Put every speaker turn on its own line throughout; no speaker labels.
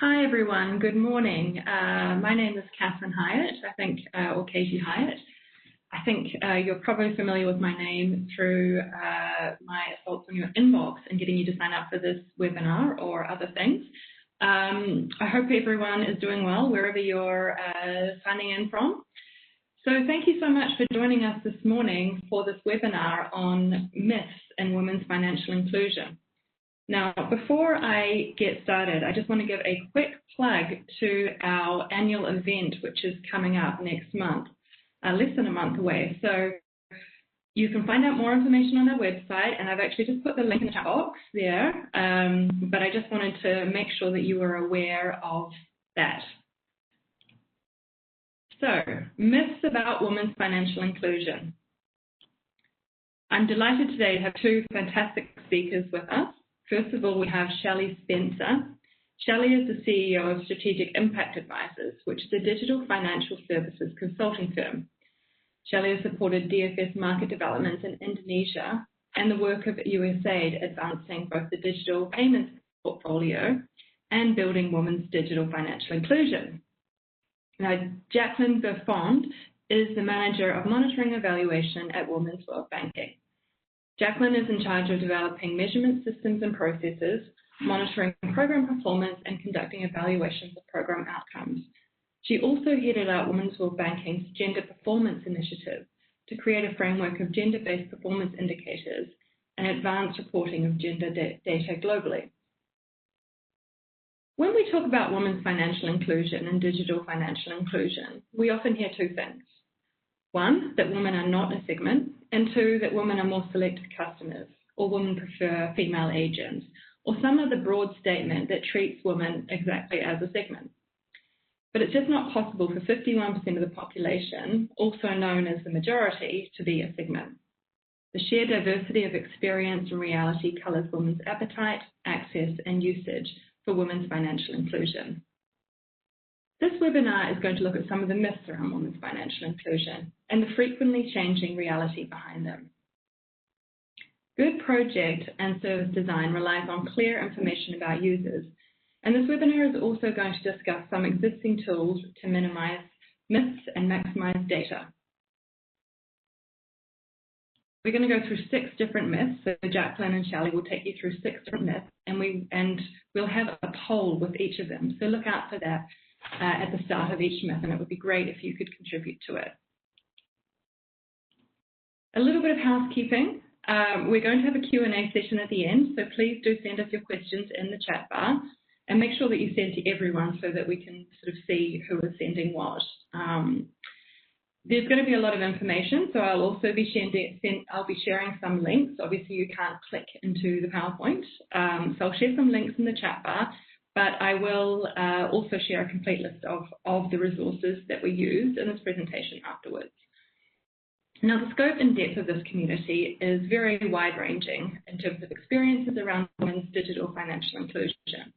Hi everyone, good morning. My name is Catherine Hyatt, or Katie Hyatt. I think you're probably familiar with my name through my assaults on your inbox and getting you to sign up for this webinar or other things. I hope everyone is doing well wherever you're signing in from. So thank you so much for joining us this morning for this webinar on myths in women's financial inclusion. Now, before I get started, I just want to give a quick plug to our annual event, which is coming up next month, less than a month away. So you can find out more information on our website, and I've actually just put the link in the chat box there, but I just wanted to make sure that you were aware of that. So, myths about women's financial inclusion. I'm delighted today to have two fantastic speakers with us. First of all, we have Shelley Spencer. Shelley is the CEO of Strategic Impact Advisors, which is a digital financial services consulting firm. Shelley has supported DFS market developments in Indonesia and the work of USAID advancing both the digital payments portfolio and building women's digital financial inclusion. Now, Jacqueline Berfond is the Manager of Monitoring Evaluation at Women's World Banking. Jacqueline is in charge of developing measurement systems and processes, monitoring program performance, and conducting evaluations of program outcomes. She also headed up Women's World Banking's Gender Performance Initiative to create a framework of gender-based performance indicators and advanced reporting of gender data globally. When we talk about women's financial inclusion and digital financial inclusion, we often hear two things. One, that women are not a segment, and two, that women are more selective customers, or women prefer female agents, or some other broad statement that treats women exactly as a segment. But it's just not possible for 51% of the population, also known as the majority, to be a segment. The sheer diversity of experience and reality colours women's appetite, access, and usage for women's financial inclusion. This webinar is going to look at some of the myths around women's financial inclusion and the frequently changing reality behind them. Good project and service design relies on clear information about users, and this webinar is also going to discuss some existing tools to minimize myths and maximize data. We're going to go through 6 different myths, so Jacqueline and Shelley will take you through 6 different myths, and we'll have a poll with each of them, so look out for that at the start of each myth, and it would be great if you could contribute to it. A little bit of housekeeping. We're going to have a Q&A session at the end, so please do send us your questions in the chat bar and make sure that you send to everyone so that we can sort of see who is sending what. There's going to be a lot of information, so I'll also be sharing some links. Obviously, you can't click into the PowerPoint, so I'll share some links in the chat bar, but I will also share a complete list of the resources that we used in this presentation afterwards. Now, the scope and depth of this community is very wide-ranging in terms of experiences around women's digital financial inclusion.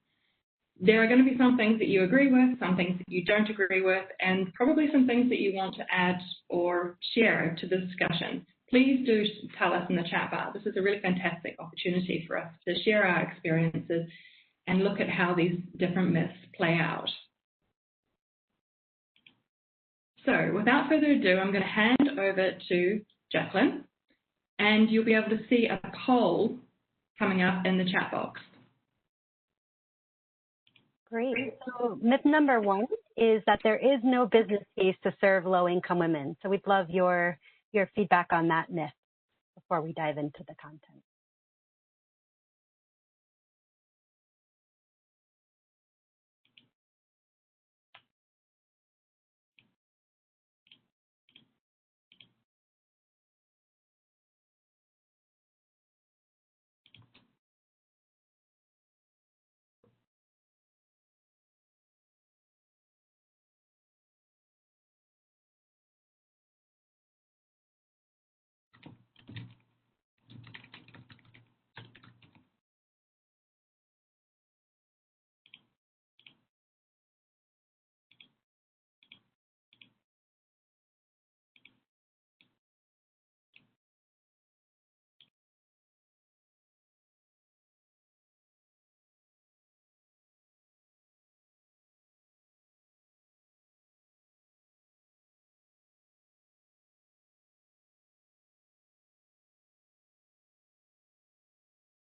There are going to be some things that you agree with, some things that you don't agree with, and probably some things that you want to add or share to the discussion. Please do tell us in the chat bar. This is a really fantastic opportunity for us to share our experiences and look at how these different myths play out. So without further ado, I'm going to hand over to Jacqueline, and you'll be able to see a poll coming up in the chat box.
Great. So myth number 1 is that there is no business case to serve low-income women. So we'd love your feedback on that myth before we dive into the content.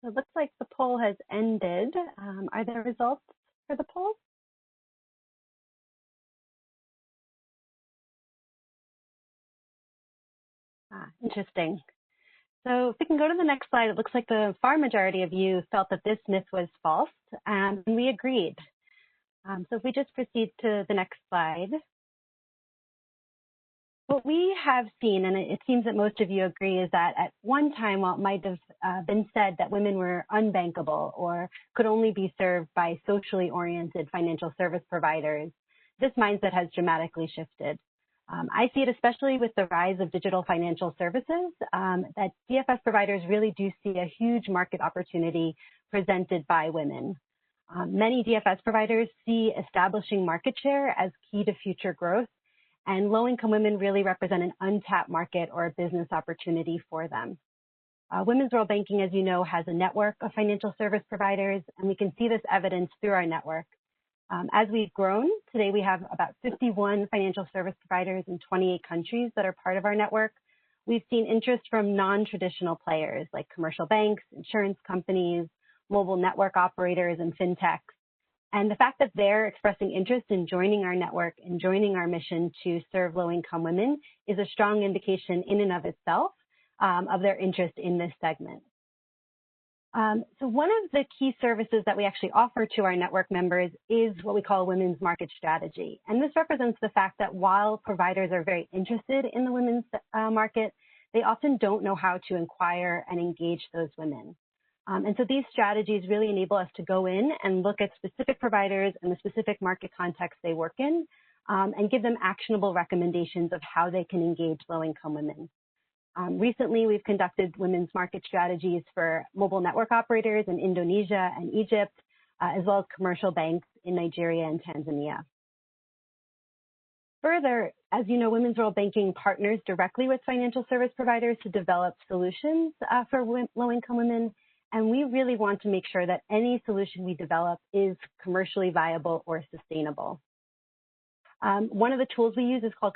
So it looks like the poll has ended. Are there results for the poll? Interesting. So if we can go to the next slide, it looks like the far majority of you felt that this myth was false, and we agreed. So if we just proceed to the next slide. What we have seen, and it seems that most of you agree, is that at one time, while it might have been said that women were unbankable or could only be served by socially oriented financial service providers, this mindset has dramatically shifted. I see it especially with the rise of digital financial services, that DFS providers really do see a huge market opportunity presented by women. Many DFS providers see establishing market share as key to future growth, and low-income women really represent an untapped market or a business opportunity for them. Women's World Banking, as you know, has a network of financial service providers, and we can see this evidence through our network. As we've grown, today we have about 51 financial service providers in 28 countries that are part of our network. We've seen interest from non-traditional players like commercial banks, insurance companies, mobile network operators, and fintechs. And the fact that they're expressing interest in joining our network and joining our mission to serve low-income women is a strong indication in and of itself of their interest in this segment. So one of the key services that we actually offer to our network members is what we call a women's market strategy. And this represents the fact that while providers are very interested in the women's market, they often don't know how to inquire and engage those women. And so these strategies really enable us to go in and look at specific providers and the specific market context they work in, and give them actionable recommendations of how they can engage low-income women. Recently, we've conducted women's market strategies for mobile network operators in Indonesia and Egypt, as well as commercial banks in Nigeria and Tanzania. Further, as you know, Women's World Banking partners directly with financial service providers to develop solutions for low-income women. And we really want to make sure that any solution we develop is commercially viable or sustainable. One of the tools we use is called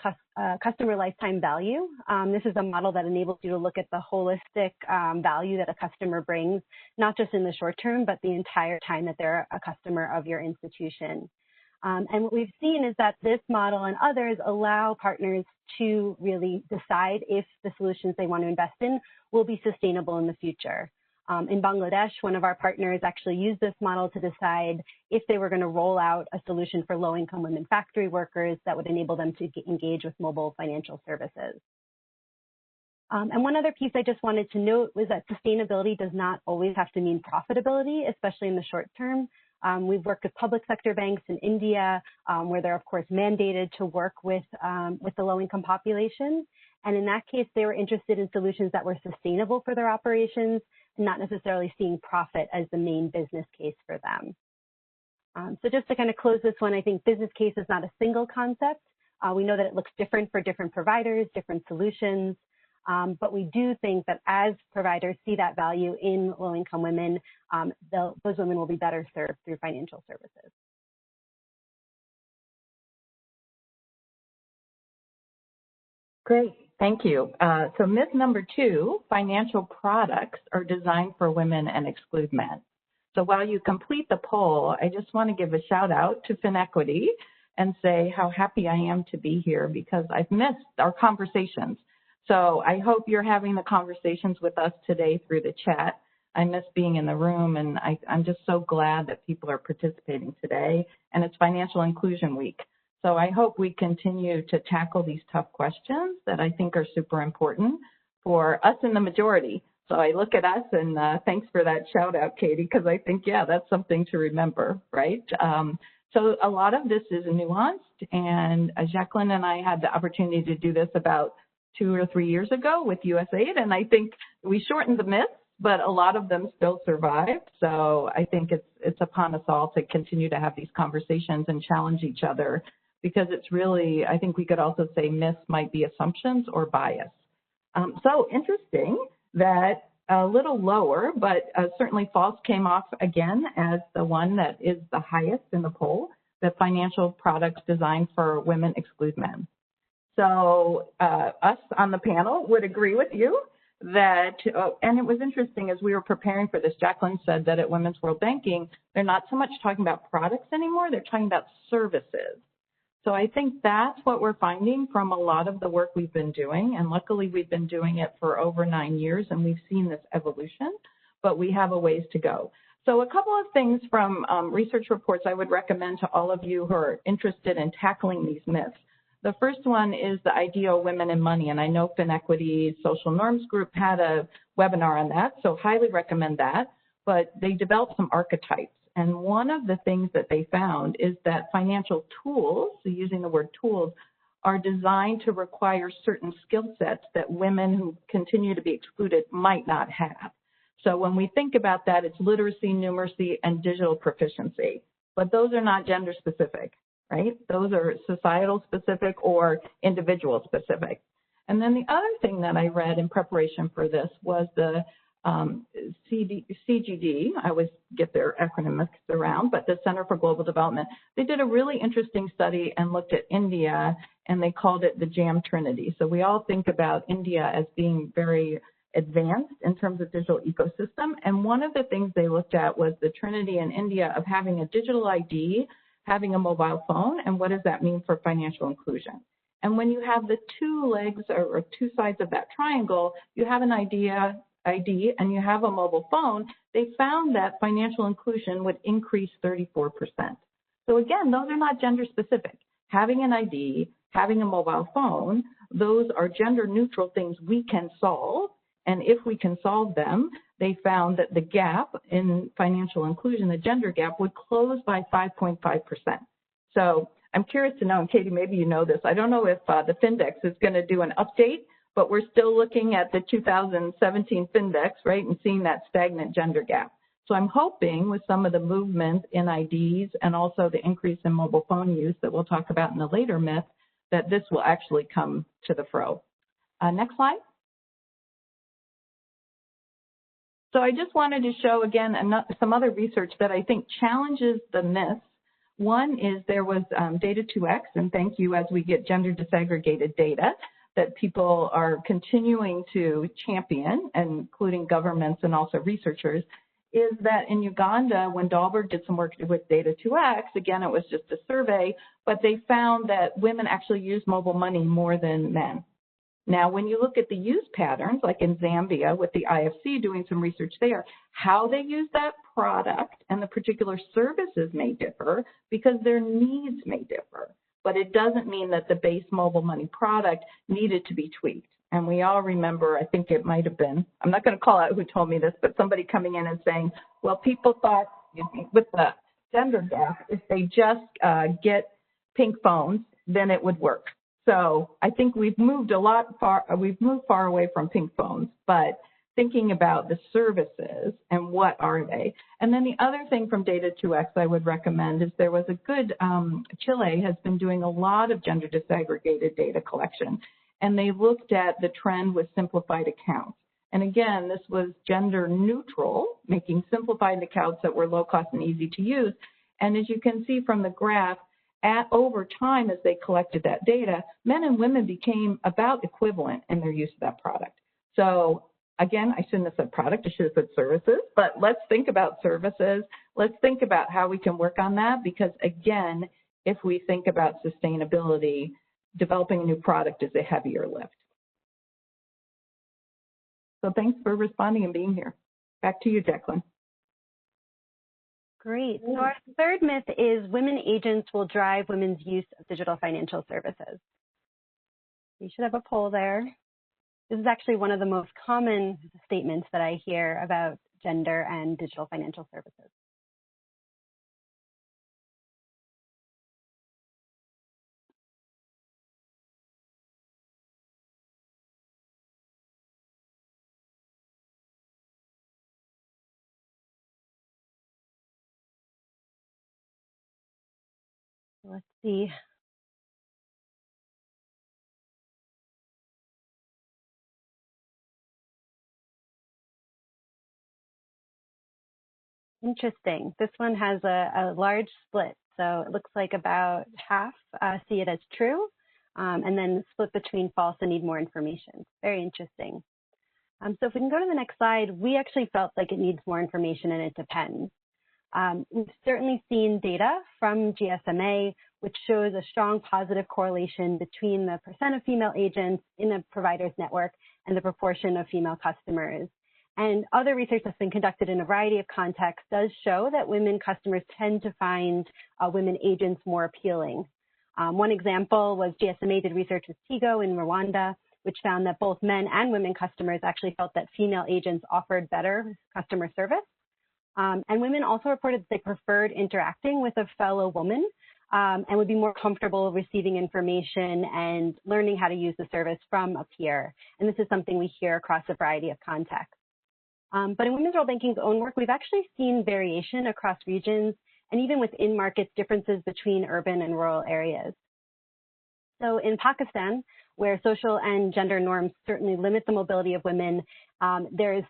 customer lifetime value. This is a model that enables you to look at the holistic value that a customer brings, not just in the short term, but the entire time that they're a customer of your institution. And what we've seen is that this model and others allow partners to really decide if the solutions they want to invest in will be sustainable in the future. In Bangladesh, one of our partners actually used this model to decide if they were going to roll out a solution for low-income women factory workers that would enable them to engage with mobile financial services. And one other piece I just wanted to note was that sustainability does not always have to mean profitability, especially in the short term. We've worked with public sector banks in India, where they're, of course, mandated to work with the low-income population. And in that case, they were interested in solutions that were sustainable for their operations, not necessarily seeing profit as the main business case for them. So just to kind of close this one, I think business case is not a single concept. We know that it looks different for different providers, different solutions, but we do think that as providers see that value in low-income women, those women will be better served through financial services.
Great, thank you. So myth number 2, financial products are designed for women and exclude men. So while you complete the poll, I just want to give a shout out to FinEquity and say how happy I am to be here because I've missed our conversations. So I hope you're having the conversations with us today through the chat. I miss being in the room, and I'm just so glad that people are participating today. And it's Financial Inclusion Week. So I hope we continue to tackle these tough questions that I think are super important for us in the majority. So I look at us, and thanks for that shout out, Katie, because I think, yeah, that's something to remember, right? So a lot of this is nuanced, and Jacqueline and I had the opportunity to do this about 2 or 3 years ago with USAID, and I think we shortened the myths, but a lot of them still survived. So I think it's upon us all to continue to have these conversations and challenge each other, because it's really, I think we could also say myths might be assumptions or bias. So interesting that a little lower, but certainly false came off again as the one that is the highest in the poll, that financial products designed for women exclude men. So us on the panel would agree with you. that, and it was interesting as we were preparing for this, Jacqueline said that at Women's World Banking, they're not so much talking about products anymore, they're talking about services. So I think that's what we're finding from a lot of the work we've been doing, and luckily we've been doing it for over 9 years and we've seen this evolution, but we have a ways to go. So a couple of things from research reports I would recommend to all of you who are interested in tackling these myths. The first one is the idea of women and money, and I know FinEquity's Social Norms Group had a webinar on that, so highly recommend that. But they developed some archetypes, and one of the things that they found is that financial tools, so using the word tools, are designed to require certain skill sets that women who continue to be excluded might not have. So when we think about that, it's literacy, numeracy, and digital proficiency, but those are not gender specific. Right? Those are societal specific or individual specific. And then the other thing that I read in preparation for this was the CGD, I always get their acronym mixed around, but the Center for Global Development. They did a really interesting study and looked at India, and they called it the Jam Trinity. So we all think about India as being very advanced in terms of digital ecosystem. And one of the things they looked at was the Trinity in India of having a digital ID, having a mobile phone, and what does that mean for financial inclusion? And when you have the two legs or two sides of that triangle, you have an ID and you have a mobile phone, they found that financial inclusion would increase 34%. So again, those are not gender specific. Having an ID, having a mobile phone, those are gender neutral things we can solve. And if we can solve them, they found that the gap in financial inclusion, the gender gap, would close by 5.5%. So I'm curious to know, and Katie, maybe you know this, I don't know if the Findex is going to do an update, but we're still looking at the 2017 Findex, right, and seeing that stagnant gender gap. So I'm hoping with some of the movement in IDs and also the increase in mobile phone use that we'll talk about in the later myth, that this will actually come to the fro. Next slide. So I just wanted to show, again, some other research that I think challenges the myths. One is there was data 2X, and thank you, as we get gender disaggregated data that people are continuing to champion, including governments and also researchers, is that in Uganda, when Dahlberg did some work with data 2X, again, it was just a survey, but they found that women actually use mobile money more than men. Now, when you look at the use patterns, like in Zambia with the IFC doing some research there, how they use that product and the particular services may differ because their needs may differ. But it doesn't mean that the base mobile money product needed to be tweaked. And we all remember, I think it might have been, I'm not going to call out who told me this, but somebody coming in and saying, well, people thought with the gender gap, if they just get pink phones, then it would work. So I think we've moved far away from pink phones, but thinking about the services and what are they. And then the other thing from Data 2X I would recommend is there was a good, Chile has been doing a lot of gender disaggregated data collection, and they looked at the trend with simplified accounts. And again, this was gender neutral, making simplified accounts that were low cost and easy to use. And as you can see from the graph, over time, as they collected that data, men and women became about equivalent in their use of that product. So again, I shouldn't have said product, I should have said services, but let's think about services. Let's think about how we can work on that because, again, if we think about sustainability, developing a new product is a heavier lift. So thanks for responding and being here. Back to you, Jacqueline.
Great. So our third myth is women agents will drive women's use of digital financial services. You should have a poll there. This is actually one of the most common statements that I hear about gender and digital financial services. Let's see. Interesting. This one has a large split. So it looks like about half see it as true, and then split between false and need more information. Very interesting. So if we can go to the next slide, we actually felt like it needs more information, and it depends. We've certainly seen data from GSMA, which shows a strong positive correlation between the percent of female agents in a provider's network and the proportion of female customers. And other research that's been conducted in a variety of contexts does show that women customers tend to find women agents more appealing. One example was GSMA did research with Tigo in Rwanda, which found that both men and women customers actually felt that female agents offered better customer service. And women also reported that they preferred interacting with a fellow woman and would be more comfortable receiving information and learning how to use the service from a peer. And this is something we hear across a variety of contexts. But in Women's World Banking's own work, we've actually seen variation across regions and even within markets differences between urban and rural areas. So in Pakistan, where social and gender norms certainly limit the mobility of women, there is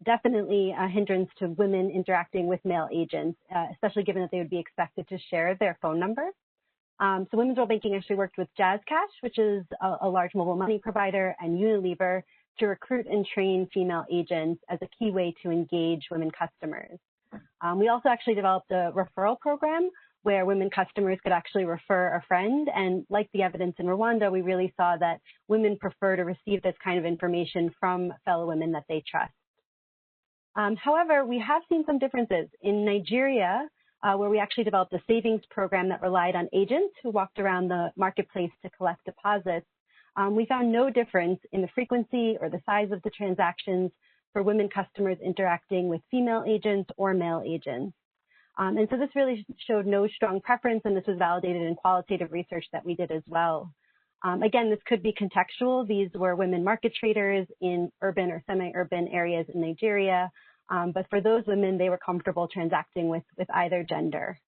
definitely a hindrance to women interacting with male agents, especially given that they would be expected to share their phone number. So Women's World Banking actually worked with JazzCash, which is a large mobile money provider, and Unilever to recruit and train female agents as a key way to engage women customers. We also actually developed a referral program where women customers could actually refer a friend. And like the evidence in Rwanda, we really saw that women prefer to receive this kind of information from fellow women that they trust. However, we have seen some differences. In Nigeria, where we actually developed a savings program that relied on agents who walked around the marketplace to collect deposits, we found no difference in the frequency or the size of the transactions for women customers interacting with female agents or male agents. And so this really showed no strong preference, and this was validated in qualitative research that we did as well. Again, this could be contextual. These were women market traders in urban or semi-urban areas in Nigeria, but for those women, they were comfortable transacting with either gender.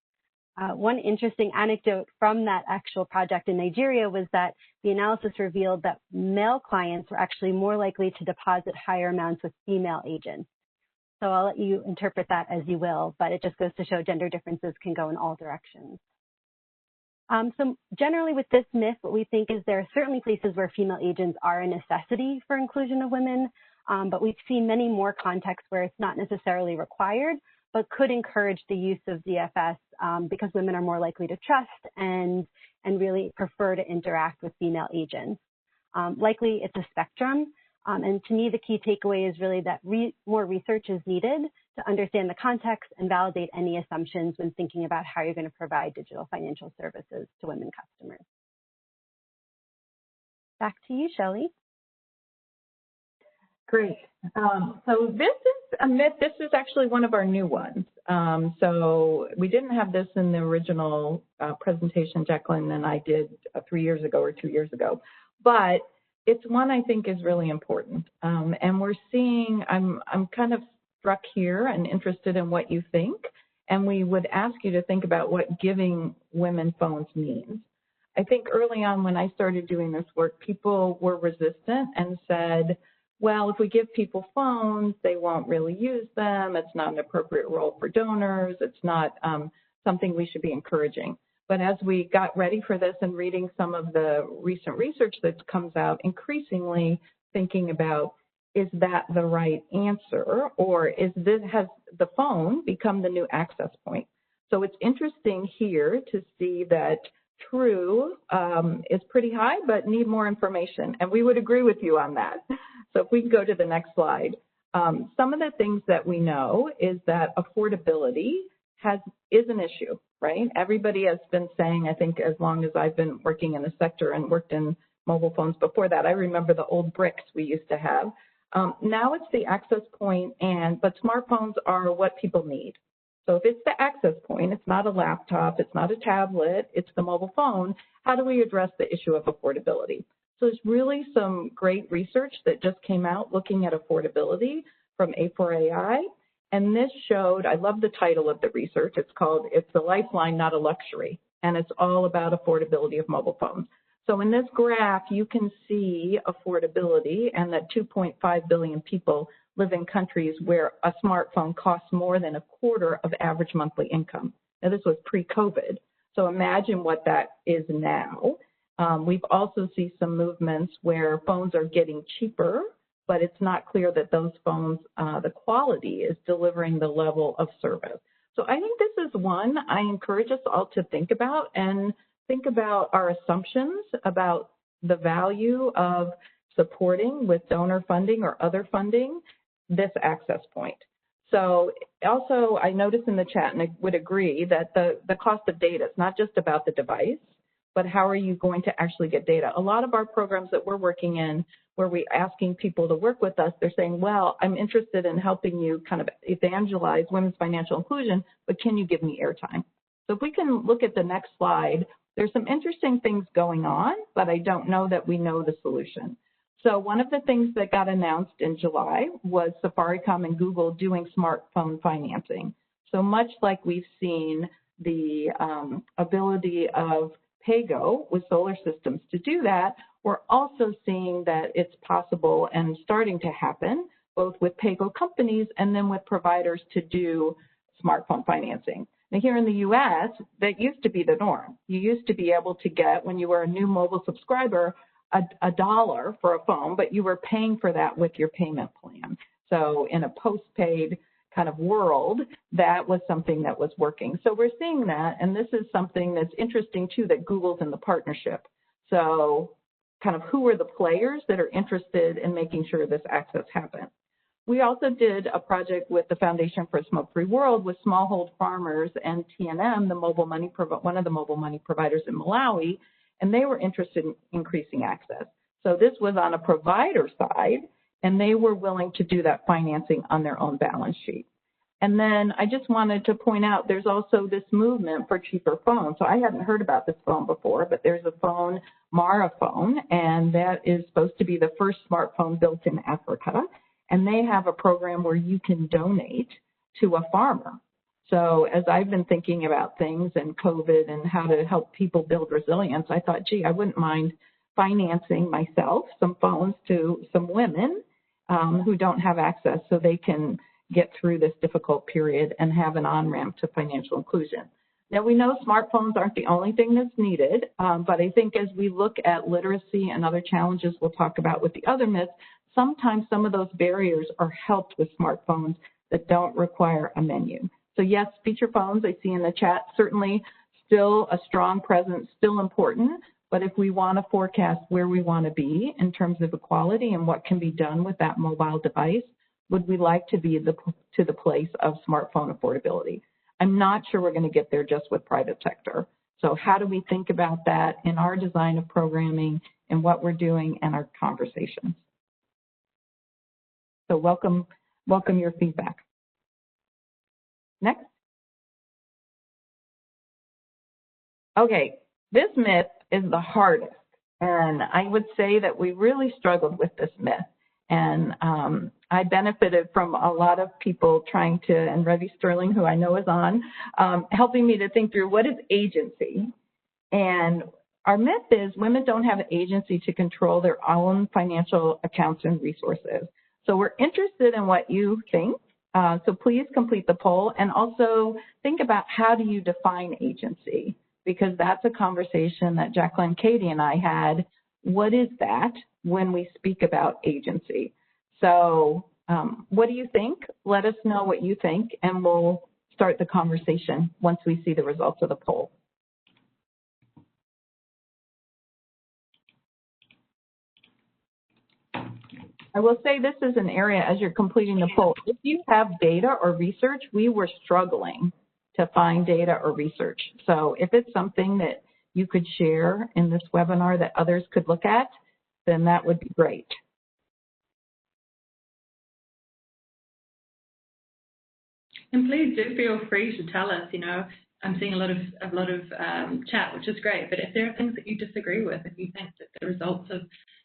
One interesting anecdote from that actual project in Nigeria was that the analysis revealed that male clients were actually more likely to deposit higher amounts with female agents. So I'll let you interpret that as you will, but it just goes to show gender differences can go in all directions. So generally with this myth, what we think is there are certainly places where female agents are a necessity for inclusion of women, but we've seen many more contexts where it's not necessarily required, but could encourage the use of DFS because women are more likely to trust and really prefer to interact with female agents. Likely it's a spectrum. And to me, the key takeaway is really that more research is needed to understand the context and validate any assumptions when thinking about how you're going to provide digital financial services to women customers. Back to you, Shelley.
Great. So this is a myth. This is actually one of our new ones. So we didn't have this in the original presentation Jacqueline and I did 3 years ago or 2 years ago, but it's one I think is really important. And we're seeing, I'm kind of struck here and interested in what you think. And we would ask you to think about what giving women phones means. I think early on when I started doing this work, people were resistant and said, well, if we give people phones, they won't really use them. It's not an appropriate role for donors. It's not something we should be encouraging. But as we got ready for this and reading some of the recent research that comes out, increasingly thinking about, is that the right answer, or has the phone become the new access point? So it's interesting here to see that true is pretty high, but need more information. And we would agree with you on that. So if we can go to the next slide. Some of the things that we know is that affordability is an issue, right? Everybody has been saying, I think as long as I've been working in the sector and worked in mobile phones before that, I remember the old bricks we used to have. Now it's the access point, but smartphones are what people need. So if it's the access point, it's not a laptop, it's not a tablet, it's the mobile phone, how do we address the issue of affordability? So there's really some great research that just came out looking at affordability from A4AI. And this showed, I love the title of the research, it's called, It's a Lifeline, Not a Luxury. And it's all about affordability of mobile phones. So in this graph, you can see affordability and that 2.5 billion people live in countries where a smartphone costs more than a quarter of average monthly income. Now, this was pre-COVID. So imagine what that is now. We've also seen some movements where phones are getting cheaper, but it's not clear that those phones, the quality is delivering the level of service. So I think this is one I encourage us all to think about, and think about our assumptions about the value of supporting with donor funding or other funding this access point. So also I noticed in the chat, and I would agree, that the cost of data is not just about the device, but how are you going to actually get data? A lot of our programs that we're working in, where we're asking people to work with us, they're saying, well, I'm interested in helping you kind of evangelize women's financial inclusion, but can you give me airtime? So if we can look at the next slide, there's some interesting things going on, but I don't know that we know the solution. So one of the things that got announced in July was Safaricom and Google doing smartphone financing. So much like we've seen the ability of PayGo with solar systems to do that, we're also seeing that it's possible and starting to happen both with PayGo companies and then with providers to do smartphone financing. Now here in the US, that used to be the norm. You used to be able to get, when you were a new mobile subscriber, $1 for a phone, but you were paying for that with your payment plan. So in a postpaid kind of world, that was something that was working. So we're seeing that, and this is something that's interesting too, that Google's in the partnership. So kind of who are the players that are interested in making sure this access happens? We also did a project with the Foundation for a Smoke-Free World with smallhold farmers and TNM, one of the mobile money providers in Malawi, and they were interested in increasing access. So this was on a provider side, and they were willing to do that financing on their own balance sheet. And then I just wanted to point out there's also this movement for cheaper phones. So I hadn't heard about this phone before, but there's a phone, Mara phone, and that is supposed to be the first smartphone built in Africa. And they have a program where you can donate to a farmer. So as I've been thinking about things and COVID and how to help people build resilience, I thought, gee, I wouldn't mind financing myself some phones to some women who don't have access so they can get through this difficult period and have an on-ramp to financial inclusion. Now, we know smartphones aren't the only thing that's needed, but I think as we look at literacy and other challenges we'll talk about with the other myths, sometimes some of those barriers are helped with smartphones that don't require a menu. So yes, feature phones I see in the chat, certainly still a strong presence, still important, but if we want to forecast where we want to be in terms of equality and what can be done with that mobile device, would we like to be to the place of smartphone affordability? I'm not sure we're going to get there just with private sector. So how do we think about that in our design of programming and what we're doing and our conversations? So welcome your feedback. Next. Okay, this myth is the hardest, and I would say that we really struggled with this myth. And I benefited from a lot of people trying to, and Revi Sterling, who I know is on, helping me to think through what is agency. And our myth is women don't have agency to control their own financial accounts and resources. So we're interested in what you think. So please complete the poll, and also think about how do you define agency, because that's a conversation that Jacqueline, Katie, and I had. What is that when we speak about agency? So what do you think? Let us know what you think, and we'll start the conversation once we see the results of the poll. I will say this is an area, as you're completing the poll, if you have data or research, we were struggling to find data or research. So if it's something that you could share in this webinar that others could look at, then that would be great.
And please do feel free to tell us, you know, I'm seeing a lot of chat, which is great, but if there are things that you disagree with, if you think that the results of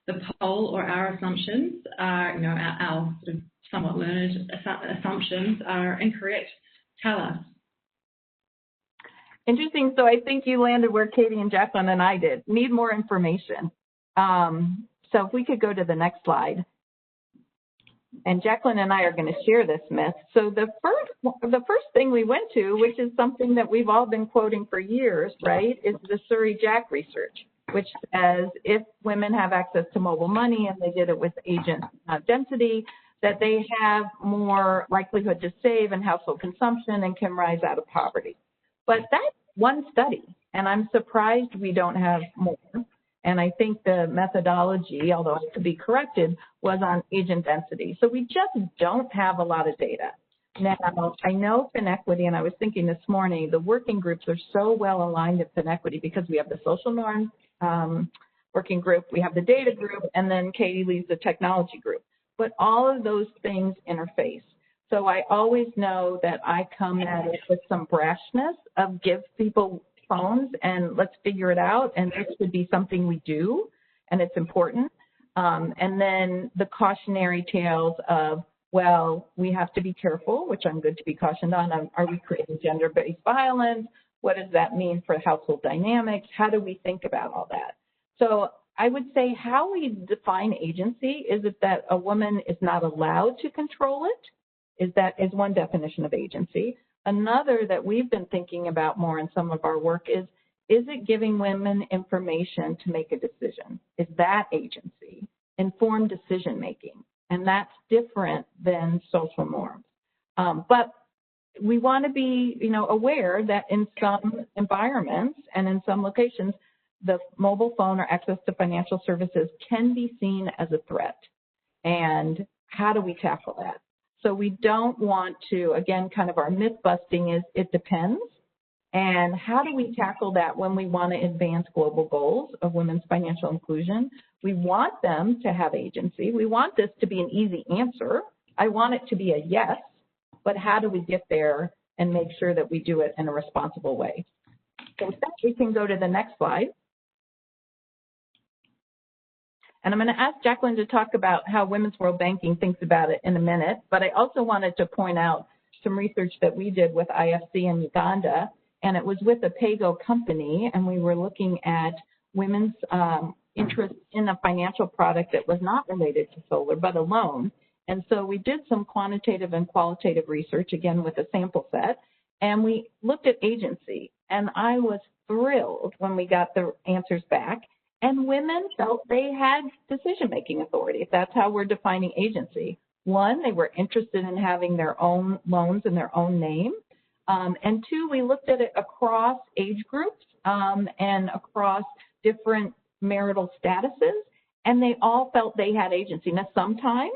the poll or our assumptions are, you know, our sort of somewhat learned assumptions are incorrect, tell us.
Interesting. So I think you landed where Katie and Jacqueline and I did. Need more information. So if we could go to the next slide. And Jacqueline and I are going to share this myth. So the first thing we went to, which is something that we've all been quoting for years, right, is the Surrey Jack research. which says if women have access to mobile money and they did it with agent density, that they have more likelihood to save in household consumption and can rise out of poverty. But that's one study, and I'm surprised we don't have more. And I think the methodology, although it could be corrected, was on agent density. So we just don't have a lot of data. Now, I know FinEquity, and I was thinking this morning, the working groups are so well aligned at FinEquity because we have the social norms working group, we have the data group, and then Katie leads the technology group. But all of those things interface. So I always know that I come at it with some brashness of give people phones and let's figure it out, and this would be something we do, and it's important. And then the cautionary tales of, well, we have to be careful, which I'm good to be cautioned on. Are we creating gender-based violence? What does that mean for household dynamics? How do we think about all that? So I would say how we define agency is that a woman is not allowed to control it. Is one definition of agency. Another that we've been thinking about more in some of our work is it giving women information to make a decision? Is that agency? Informed decision making. And that's different than social norms. But we want to be, aware that in some environments and in some locations, the mobile phone or access to financial services can be seen as a threat. And how do we tackle that? So we don't want to, again, kind of our myth busting is it depends. And how do we tackle that when we want to advance global goals of women's financial inclusion? We want them to have agency. We want this to be an easy answer. I want it to be a yes, but how do we get there and make sure that we do it in a responsible way? So with that, we can go to the next slide. And I'm going to ask Jacqueline to talk about how Women's World Banking thinks about it in a minute, but I also wanted to point out some research that we did with IFC in Uganda, and it was with a Pago company, and we were looking at women's interest in a financial product that was not related to solar, but a loan. And so we did some quantitative and qualitative research, again, with a sample set, and we looked at agency, and I was thrilled when we got the answers back. And women felt they had decision-making authority, if that's how we're defining agency. One, they were interested in having their own loans in their own name. And two, we looked at it across age groups and across different marital statuses, and they all felt they had agency. Now, sometimes,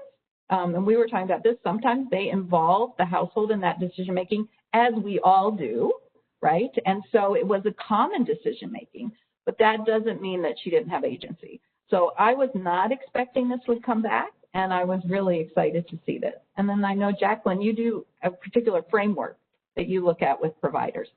and we were talking about this, sometimes they involve the household in that decision-making, as we all do, right? And so it was a common decision-making. But that doesn't mean that she didn't have agency. So I was not expecting this would come back, and I was really excited to see this. And then I know, Jacqueline, you do a particular framework that you look at with providers.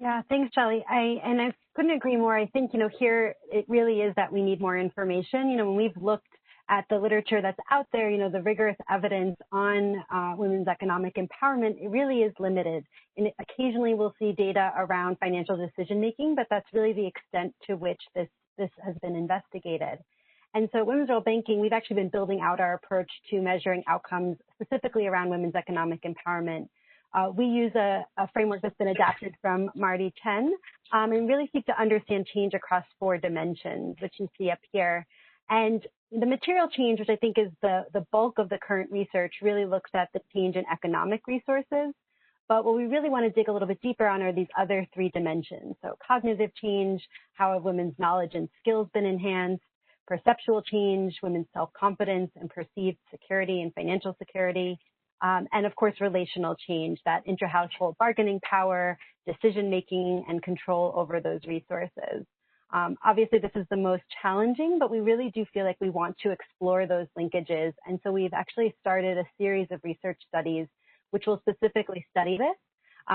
Yeah, thanks, Shelley. I couldn't agree more. I think, here it really is that we need more information. When we've looked at the literature that's out there, the rigorous evidence on women's economic empowerment, it really is limited. And occasionally we'll see data around financial decision-making, but that's really the extent to which this has been investigated. And so Women's World Banking, we've actually been building out our approach to measuring outcomes specifically around women's economic empowerment. We use a framework that's been adapted from Marty Chen and really seek to understand change across 4 dimensions, which you see up here. And the material change, which I think is the bulk of the current research, really looks at the change in economic resources. But what we really want to dig a little bit deeper on are these other 3 dimensions. So cognitive change, how have women's knowledge and skills been enhanced, perceptual change, women's self-confidence and perceived security and financial security, and of course, relational change, that intra-household bargaining power, decision-making, and control over those resources. Obviously, this is the most challenging, but we really do feel like we want to explore those linkages. And so we've actually started a series of research studies which will specifically study this.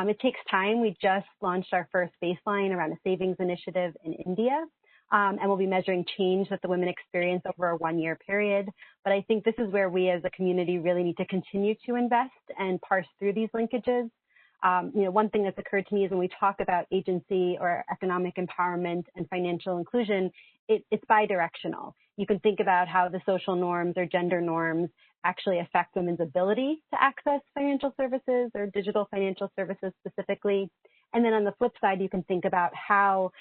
It takes time. We just launched our first baseline around a savings initiative in India, and we'll be measuring change that the women experience over a 1-year period. But I think this is where we as a community really need to continue to invest and parse through these linkages. One thing that's occurred to me is when we talk about agency or economic empowerment and financial inclusion, it's bidirectional. You can think about how the social norms or gender norms actually affect women's ability to access financial services or digital financial services specifically. And then on the flip side, you can think about how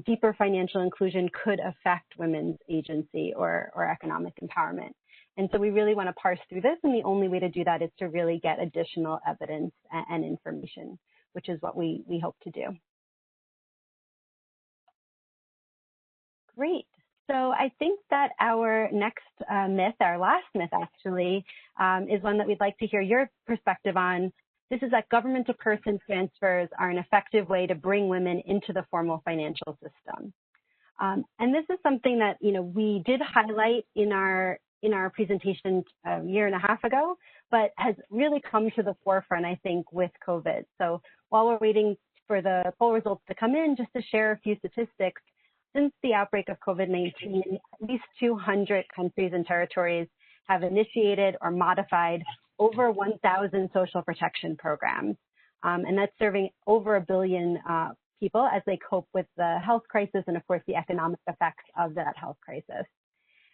deeper financial inclusion could affect women's agency or economic empowerment. And so we really want to parse through this, and the only way to do that is to really get additional evidence and information, which is what we hope to do. Great. So I think that our next myth, our last myth actually, is one that we'd like to hear your perspective on. This is that government-to-person transfers are an effective way to bring women into the formal financial system. And this is something that, we did highlight in our presentation a year and a half ago, but has really come to the forefront, I think, with COVID. So while we're waiting for the poll results to come in, just to share a few statistics, since the outbreak of COVID-19, at least 200 countries and territories have initiated or modified over 1,000 social protection programs. And that's serving over 1 billion people as they cope with the health crisis and, of course, the economic effects of that health crisis.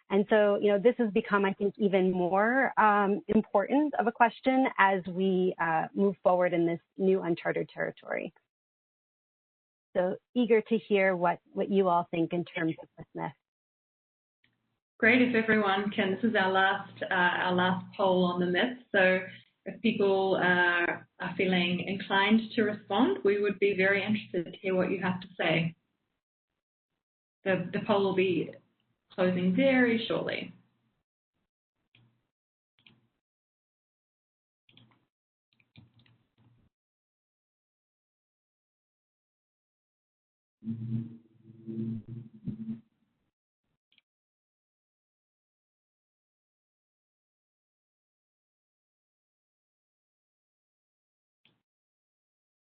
And so, this has become, I think, even more important of a question as we move forward in this new uncharted territory. So eager to hear what you all think in terms of this myth.
Great, if everyone can, this is our last poll on the myth. So if people are feeling inclined to respond, we would be very interested to hear what you have to say. The poll will be closing very shortly.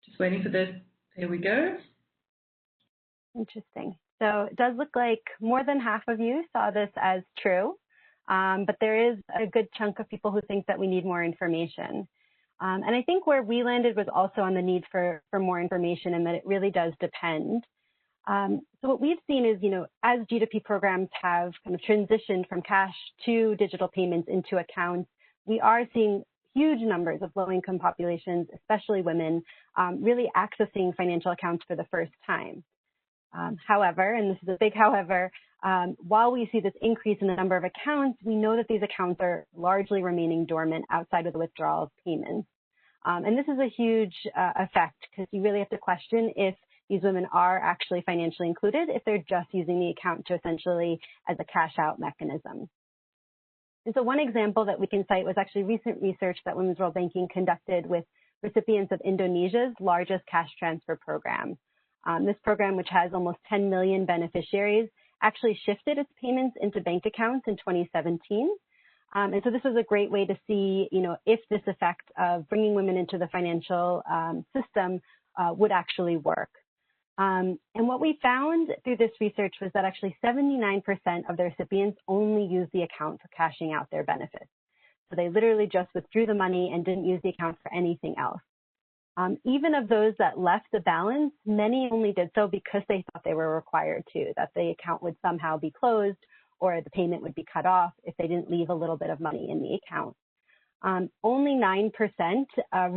Just waiting for this. Here we go.
Interesting. So it does look like more than half of you saw this as true, but there is a good chunk of people who think that we need more information. And I think where we landed was also on the need for more information, and that it really does depend. So what we've seen is, as G2P programs have kind of transitioned from cash to digital payments into accounts, we are seeing huge numbers of low-income populations, especially women, really accessing financial accounts for the first time. However, and this is a big however, while we see this increase in the number of accounts, we know that these accounts are largely remaining dormant outside of the withdrawal of payments. And this is a huge effect, because you really have to question if these women are actually financially included, if they're just using the account to essentially as a cash out mechanism. And so one example that we can cite was actually recent research that Women's World Banking conducted with recipients of Indonesia's largest cash transfer program. This program, which has almost 10 million beneficiaries, actually shifted its payments into bank accounts in 2017. And so this was a great way to see, if this effect of bringing women into the financial system would actually work. And what we found through this research was that actually 79% of the recipients only used the account for cashing out their benefits. So they literally just withdrew the money and didn't use the account for anything else. Even of those that left the balance, many only did so because they thought they were required to, that the account would somehow be closed or the payment would be cut off if they didn't leave a little bit of money in the account. Only 9%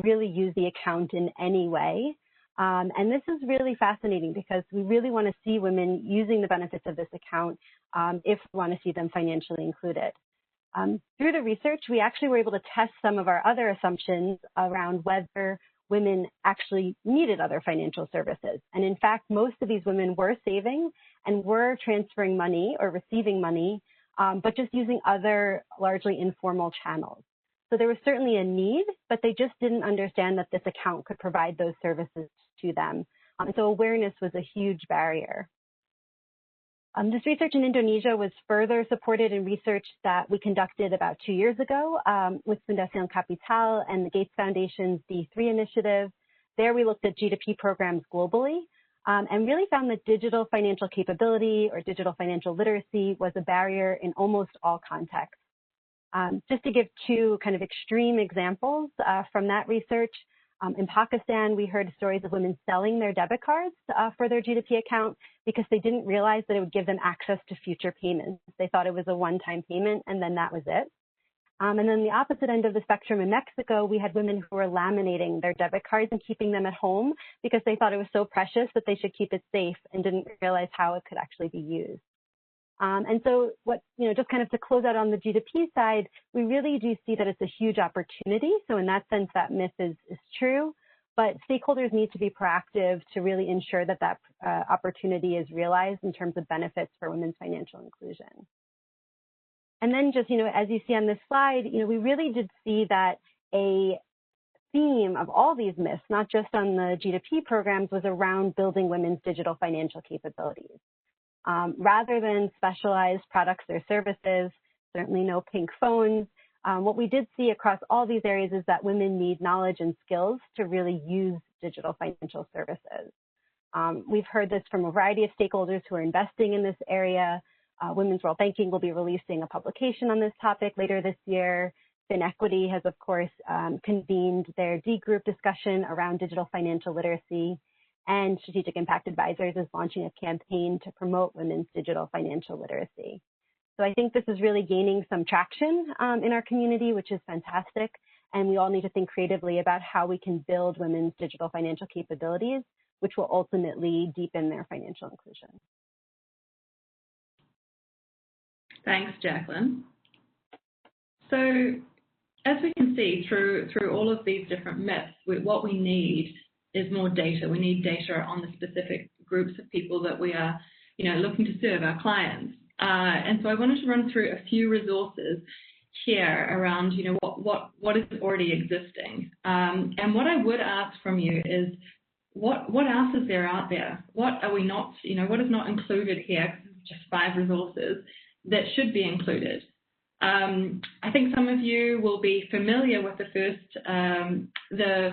really use the account in any way. And this is really fascinating because we really want to see women using the benefits of this account if we want to see them financially included. Through the research, we actually were able to test some of our other assumptions around whether women actually needed other financial services. And in fact, most of these women were saving and were transferring money or receiving money, but just using other largely informal channels. So there was certainly a need, but they just didn't understand that this account could provide those services to them. So awareness was a huge barrier. This research in Indonesia was further supported in research that we conducted about 2 years ago with Fundación Capital and the Gates Foundation's D3 initiative. There we looked at G2P programs globally and really found that digital financial capability or digital financial literacy was a barrier in almost all contexts. Just to give two kind of extreme examples from that research, in Pakistan, we heard stories of women selling their debit cards for their G2P account because they didn't realize that it would give them access to future payments. They thought it was a one-time payment and then that was it. And then the opposite end of the spectrum in Mexico, we had women who were laminating their debit cards and keeping them at home because they thought it was so precious that they should keep it safe and didn't realize how it could actually be used. And so just kind of to close out on the G2P side, we really do see that it's a huge opportunity. So in that sense, that myth is true, but stakeholders need to be proactive to really ensure that that opportunity is realized in terms of benefits for women's financial inclusion. And then just, as you see on this slide, we really did see that a theme of all these myths, not just on the G2P programs, was around building women's digital financial capabilities. Rather than specialized products or services, certainly no pink phones, what we did see across all these areas is that women need knowledge and skills to really use digital financial services. We've heard this from a variety of stakeholders who are investing in this area. Women's World Banking will be releasing a publication on this topic later this year. FinEquity has, of course, convened their D group discussion around digital financial literacy. And Strategic Impact Advisors is launching a campaign to promote women's digital financial literacy. So I think this is really gaining some traction in our community, which is fantastic. And we all need to think creatively about how we can build women's digital financial capabilities, which will ultimately deepen their financial inclusion.
Thanks, Jacqueline. So as we can see through all of these different myths, what we need is more data. We need data on the specific groups of people that we are, looking to serve, our clients. And so I wanted to run through a few resources here around, what is already existing. And what I would ask from you is, what else is there out there? What are we not, what is not included here? Because it's just 5 resources that should be included. I think some of you will be familiar with the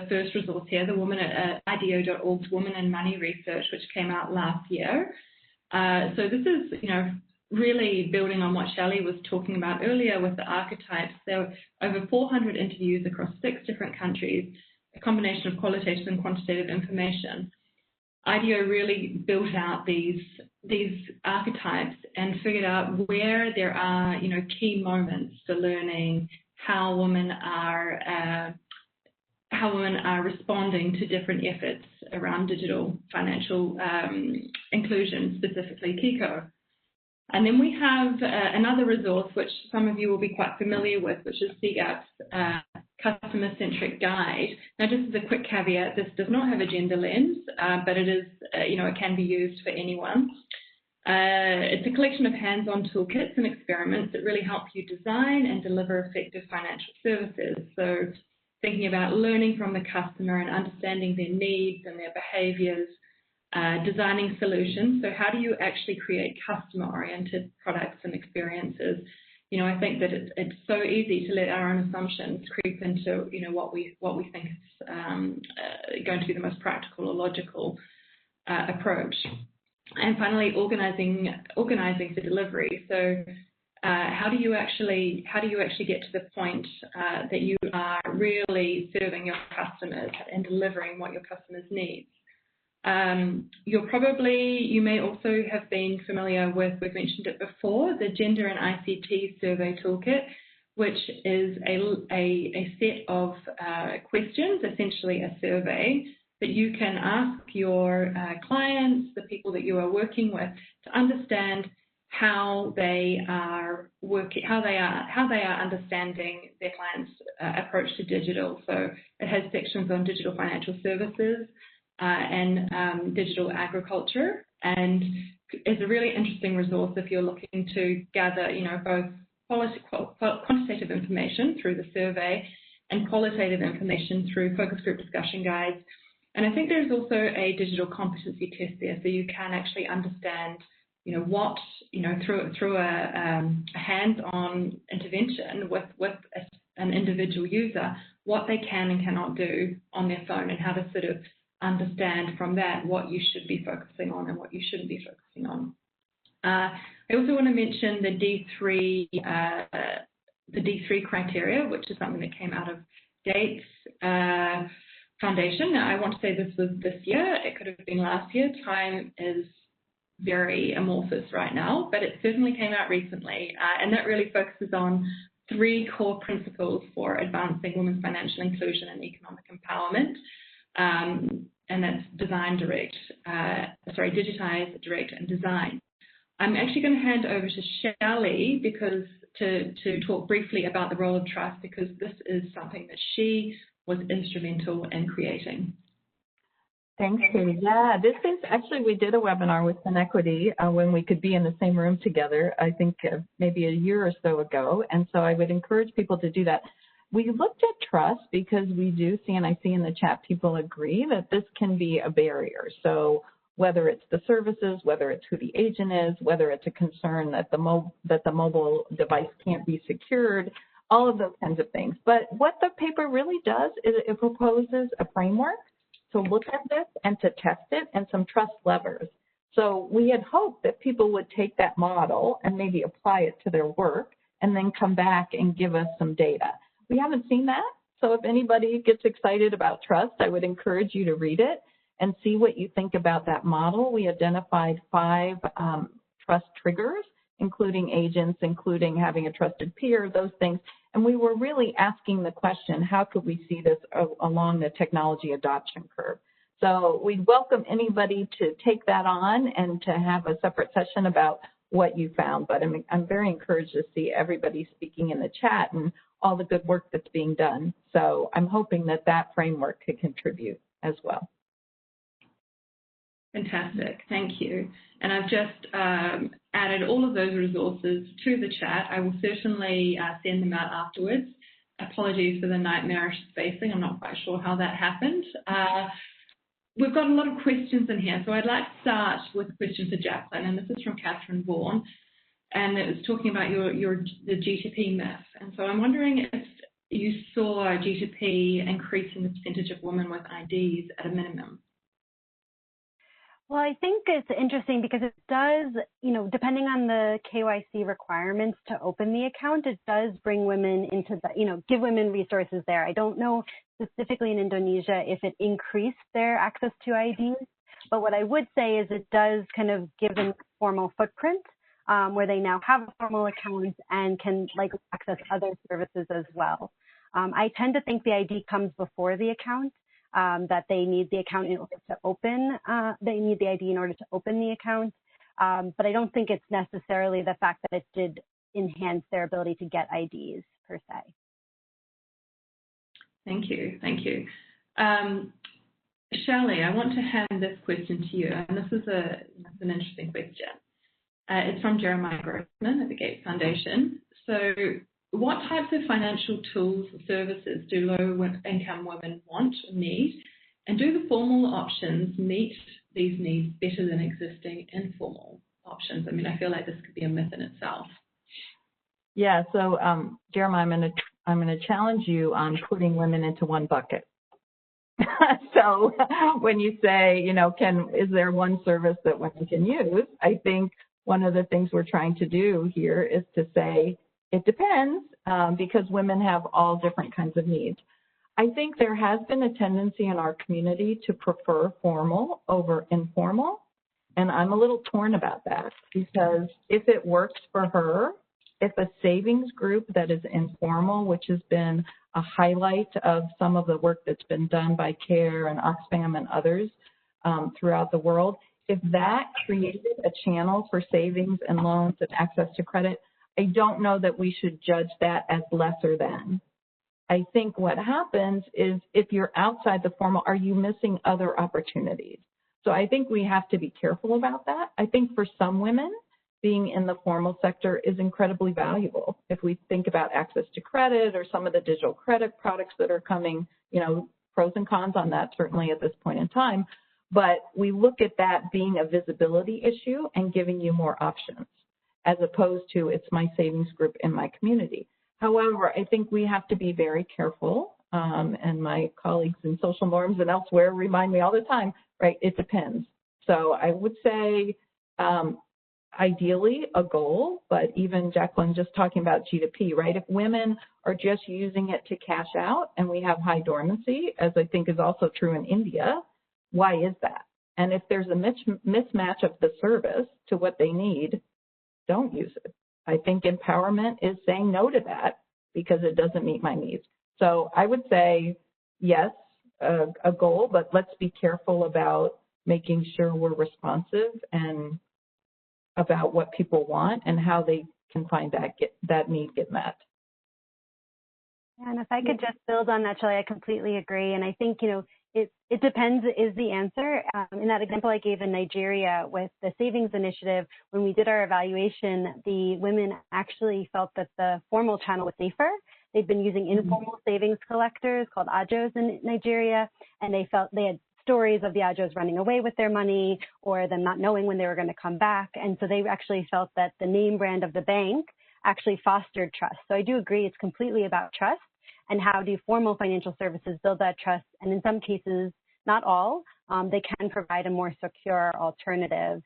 first resource here, the Woman at IDEO.org's Women and Money Research, which came out last year. So this is, really building on what Shelley was talking about earlier with the archetypes. There were over 400 interviews across 6 different countries, a combination of qualitative and quantitative information. IDEO really built out these archetypes and figured out where there are, key moments for learning how women are responding to different efforts around digital financial inclusion, specifically KICO. And then we have another resource, which some of you will be quite familiar with, which is CGAP's customer-centric guide. Now, just as a quick caveat, this does not have a gender lens, but it is, it can be used for anyone. It's a collection of hands-on toolkits and experiments that really help you design and deliver effective financial services. So thinking about learning from the customer and understanding their needs and their behaviors, designing solutions. So how do you actually create customer-oriented products and experiences? I think that it's so easy to let our own assumptions creep into, what we think is going to be the most practical or logical approach. And finally, organizing for delivery. So how do you actually get to the point that you are really serving your customers and delivering what your customers need? You may also have been familiar with, we've mentioned it before, the Gender and ICT Survey Toolkit, which is a set of questions, essentially a survey, that you can ask your clients, the people that you are working with, to understand how they are working, how they are understanding their clients' approach to digital. So it has sections on digital financial services, and digital agriculture, and is a really interesting resource if you're looking to gather, both quantitative information through the survey and qualitative information through focus group discussion guides. And I think there's also a digital competency test there, so you can actually understand, what, through a hands-on intervention with an individual user, what they can and cannot do on their phone, and how to sort of understand from that what you should be focusing on and what you shouldn't be focusing on. I also want to mention the D3 criteria, which is something that came out of Gates Foundation. Now, I want to say this was this year. It could have been last year. Time is very amorphous right now, but it certainly came out recently, and that really focuses on 3 core principles for advancing women's financial inclusion and economic empowerment. And that's digitize, direct, and design. I'm actually going to hand over to Shelley to talk briefly about the role of trust, because this is something that she was instrumental in creating.
Thanks, Katie. Yeah, this is actually, we did a webinar with Inequity when we could be in the same room together, I think maybe a year or so ago. And so I would encourage people to do that. We looked at trust because we do see, and I see in the chat people agree, that this can be a barrier. So whether it's the services, whether it's who the agent is, whether it's a concern that the mobile device can't be secured, all of those kinds of things. But what the paper really does is it proposes a framework to look at this and to test it, and some trust levers. So we had hoped that people would take that model and maybe apply it to their work and then come back and give us some data. We haven't seen that. So if anybody gets excited about trust, I would encourage you to read it and see what you think about that model. We identified 5 trust triggers, including agents, including having a trusted peer, those things. And we were really asking the question, how could we see this along the technology adoption curve? So we'd welcome anybody to take that on and to have a separate session about what you found. But I'm very encouraged to see everybody speaking in the chat and all the good work that's being done. So I'm hoping that that framework could contribute as well.
Fantastic, thank you. And I've just added all of those resources to the chat. I will certainly send them out afterwards. Apologies for the nightmarish spacing. I'm not quite sure how that happened. We've got a lot of questions in here, so I'd like to start with a question for Jacqueline, and this is from Catherine Vaughan, and it was talking about the GTP myth. And so I'm wondering if you saw GTP increasing the percentage of women with IDs at a minimum.
Well, I think it's interesting because it does, depending on the KYC requirements to open the account, it does bring women into the, give women resources there. I don't know specifically in Indonesia if it increased their access to IDs, but what I would say is it does kind of give them a formal footprint where they now have a formal account and can access other services as well. I tend to think the ID comes before the account. That they need the account in order to open, they need the ID in order to open the account. But I don't think it's necessarily the fact that it did enhance their ability to get IDs per se.
Thank you, thank you. Shelley, I want to hand this question to you, and this is an interesting question. It's from Jeremiah Grossman at the Gates Foundation. So, what types of financial tools or services do low-income women want or need? And do the formal options meet these needs better than existing informal options? I mean, I feel like this could be a myth in itself.
Yeah, so Jeremiah, I'm going to challenge you on putting women into one bucket. So when you say, is there one service that women can use? I think one of the things we're trying to do here is to say, it depends, because women have all different kinds of needs. I think there has been a tendency in our community to prefer formal over informal, and I'm a little torn about that, because if it works for her, if a savings group that is informal, which has been a highlight of some of the work that's been done by CARE and Oxfam and others throughout the world, if that created a channel for savings and loans and access to credit, I don't know that we should judge that as lesser than. I think what happens is if you're outside the formal, are you missing other opportunities? So I think we have to be careful about that. I think for some women, being in the formal sector is incredibly valuable. If we think about access to credit or some of the digital credit products that are coming, pros and cons on that certainly at this point in time. But we look at that being a visibility issue and giving you more options, as opposed to it's my savings group in my community. However, I think we have to be very careful, and my colleagues in social norms and elsewhere remind me all the time, right, it depends. So I would say ideally a goal, but even Jacqueline just talking about G2P, right, if women are just using it to cash out and we have high dormancy, as I think is also true in India, why is that? And if there's a mismatch of the service to what they need, don't use it. I think empowerment is saying no to that because it doesn't meet my needs. So I would say, yes, a goal, but let's be careful about making sure we're responsive and about what people want and how they can find that need get met.
And if I could just build on that, Shelley, I completely agree. And I think, it depends is the answer. In that example I gave in Nigeria with the savings initiative, when we did our evaluation, the women actually felt that the formal channel was safer. They'd been using informal savings collectors called AJOs in Nigeria, and they felt they had stories of the AJOs running away with their money or them not knowing when they were going to come back. And so they actually felt that the name brand of the bank actually fostered trust. So I do agree it's completely about trust. And how do formal financial services build that trust? And in some cases, not all, they can provide a more secure alternative.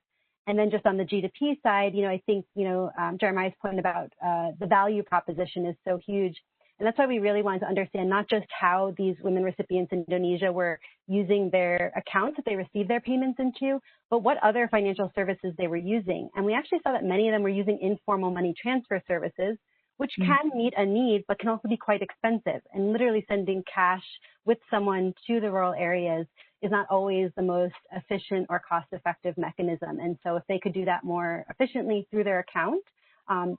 And then just on the G2P side, I think, Jeremiah's point about the value proposition is so huge. And that's why we really wanted to understand not just how these women recipients in Indonesia were using their accounts that they received their payments into, but what other financial services they were using. And we actually saw that many of them were using informal money transfer services, which can meet a need, but can also be quite expensive. And literally sending cash with someone to the rural areas is not always the most efficient or cost-effective mechanism. And so if they could do that more efficiently through their account,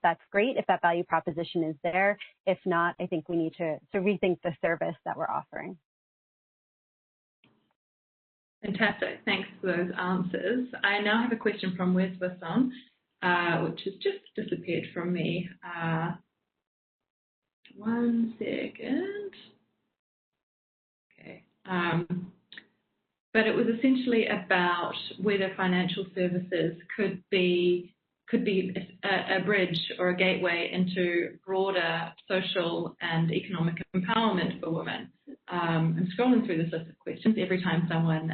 that's great if that value proposition is there. If not, I think we need to rethink the service that we're offering.
Fantastic. Thanks for those answers. I now have a question from Wes Wasson, which has just disappeared from me. 1 second. Okay. But it was essentially about whether financial services could be a bridge or a gateway into broader social and economic empowerment for women. I'm scrolling through this list of questions. Every time someone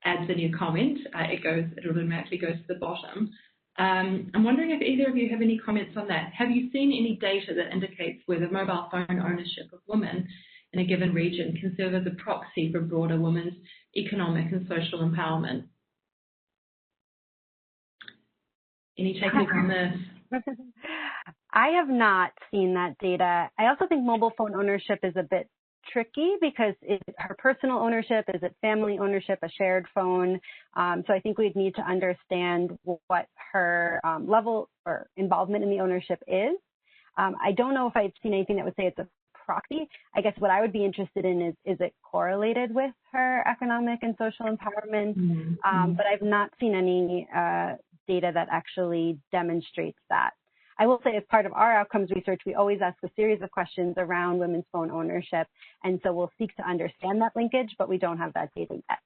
adds a new comment, it automatically goes to the bottom. I'm wondering if either of you have any comments on that. Have you seen any data that indicates whether mobile phone ownership of women in a given region can serve as a proxy for broader women's economic and social empowerment? Any takers on this?
I have not seen that data. I also think mobile phone ownership is a bit tricky because is it her personal ownership? Is it family ownership, a shared phone? So I think we'd need to understand what her level or involvement in the ownership is. I don't know if I've seen anything that would say it's a proxy. I guess what I would be interested in is it correlated with her economic and social empowerment? But I've not seen any data that actually demonstrates that. I will say as part of our outcomes research, we always ask a series of questions around women's phone ownership. And so we'll seek to understand that linkage, but we don't have that data yet.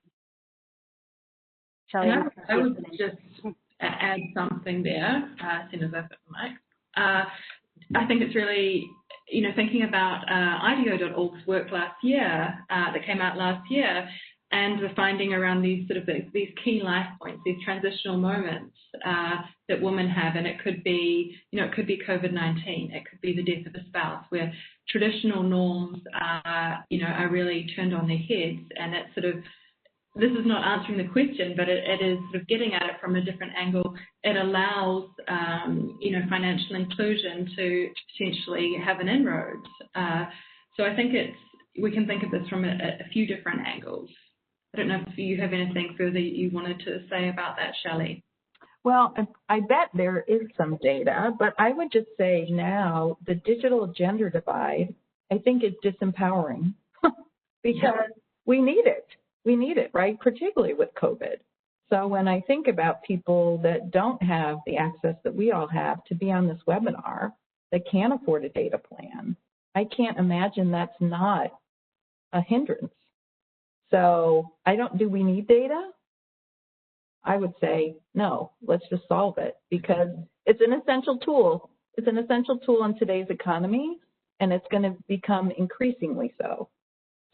Shelley,
I would just add something there as soon as I put the mic. I think it's really, thinking about IDEO.org's work last year, that came out last year, and the finding around these these key life points, these transitional moments that women have, and it could be, it could be COVID-19, it could be the death of a spouse, where traditional norms are really turned on their heads, and it's this is not answering the question, but it is getting at it from a different angle. It allows, financial inclusion to potentially have an inroad. So I think we can think of this from a few different angles. I don't know if you have anything further you wanted to say about that, Shelley.
Well, I bet there is some data, but I would just say now the digital gender divide, I think is disempowering because we need it. We need it, right? Particularly with COVID. So when I think about people that don't have the access that we all have to be on this webinar, that can't afford a data plan, I can't imagine that's not a hindrance. So do we need data? I would say no, let's just solve it because it's an essential tool. It's an essential tool in today's economy, and it's going to become increasingly so.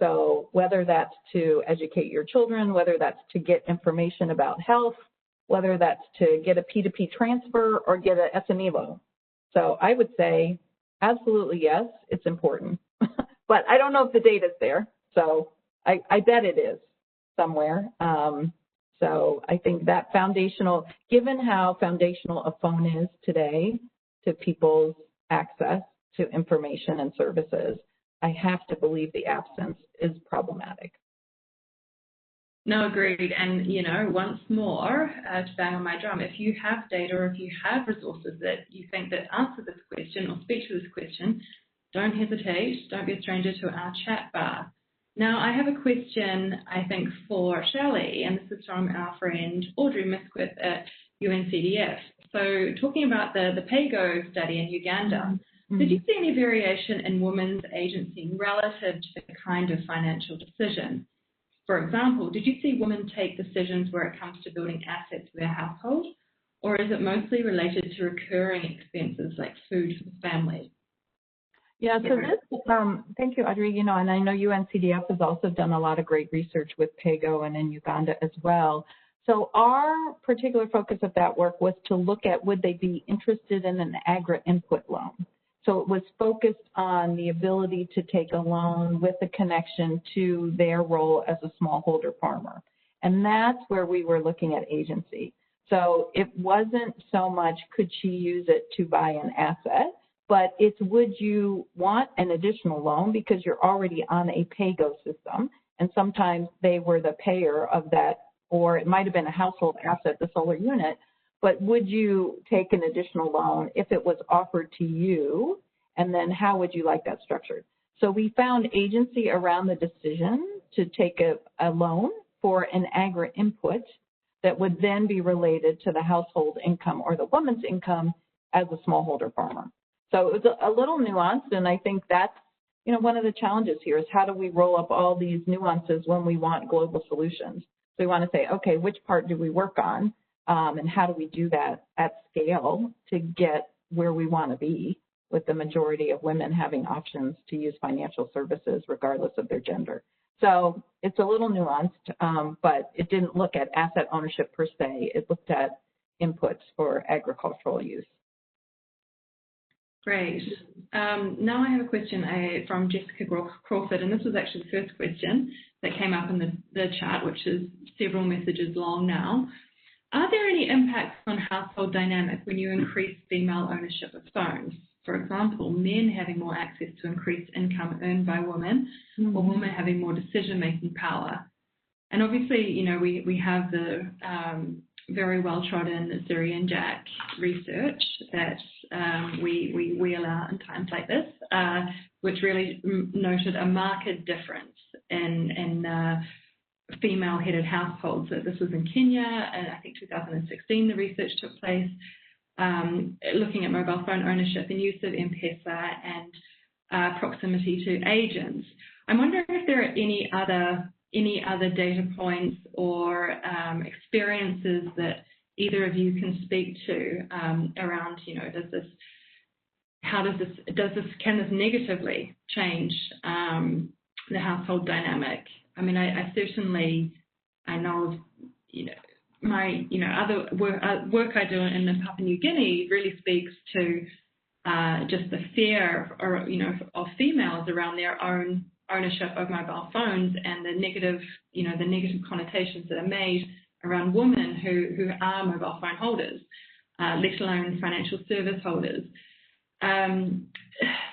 So whether that's to educate your children, whether that's to get information about health, whether that's to get a P2P transfer or get an SME loan. So I would say absolutely yes, it's important. But I don't know if the data's there. So I bet it is somewhere. So I think that given how foundational a phone is today to people's access to information and services, I have to believe the absence is problematic.
No, agreed. And, once more, to bang on my drum, if you have data or if you have resources that you think that answer this question or speak to this question, don't hesitate. Don't be a stranger to our chat bar. Now, I have a question, I think, for Shelley, and this is from our friend Audrey Misquith at UNCDF. So talking about the PAYGO study in Uganda, did you see any variation in women's agency relative to the kind of financial decision? For example, did you see women take decisions where it comes to building assets for their household, or is it mostly related to recurring expenses like food for the family?
Yeah, so this, thank you, Audrey. And I know UNCDF has also done a lot of great research with PAYGO and in Uganda as well. So our particular focus of that work was to look at would they be interested in an agri-input loan. So it was focused on the ability to take a loan with a connection to their role as a smallholder farmer. And that's where we were looking at agency. So it wasn't so much could she use it to buy an asset, but it's would you want an additional loan because you're already on a PAYGO system, and sometimes they were the payer of that, or it might have been a household asset, the solar unit, but would you take an additional loan if it was offered to you, and then how would you like that structured? So we found agency around the decision to take a loan for an agri-input that would then be related to the household income or the woman's income as a smallholder farmer. So it was a little nuanced, and I think that's, one of the challenges here is how do we roll up all these nuances when we want global solutions? So we want to say, okay, which part do we work on, and how do we do that at scale to get where we want to be with the majority of women having options to use financial services regardless of their gender. So it's a little nuanced, but it didn't look at asset ownership per se. It looked at inputs for agricultural use.
Great. Now I have a question from Jessica Crawford, and this was actually the first question that came up in the chat, which is several messages long now. Are there any impacts on household dynamic when you increase female ownership of phones? For example, men having more access to increased income earned by women, or women having more decision-making power. And obviously, we have the very well-trodden Syrian Jack research that we wheel out in times like this, which really noted a marked difference in female-headed households. So this was in Kenya, and I think 2016 the research took place, looking at mobile phone ownership and use of M-Pesa and proximity to agents. I'm wondering if there are any other data points or experiences that either of you can speak to around, can this negatively change the household dynamic? I mean, I know of, my, other work I do in Papua New Guinea really speaks to just the fear, of females around their own ownership of mobile phones and the negative connotations that are made around women who are mobile phone holders, let alone financial service holders.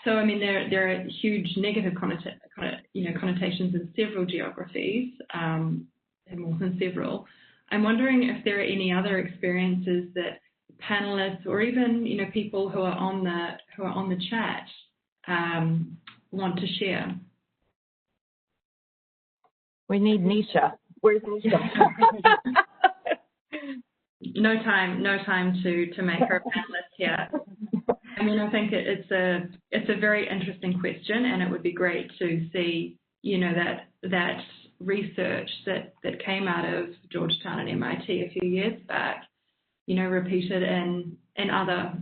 So, I mean, there are huge negative connotations in several geographies, and more than several. I'm wondering if there are any other experiences that panelists or even people who are on the chat want to share.
We need Nisha. Where's Nisha?
No time to make her a panelist here. I mean, I think it's a very interesting question, and it would be great to see that research that came out of Georgetown and MIT a few years back, repeated in other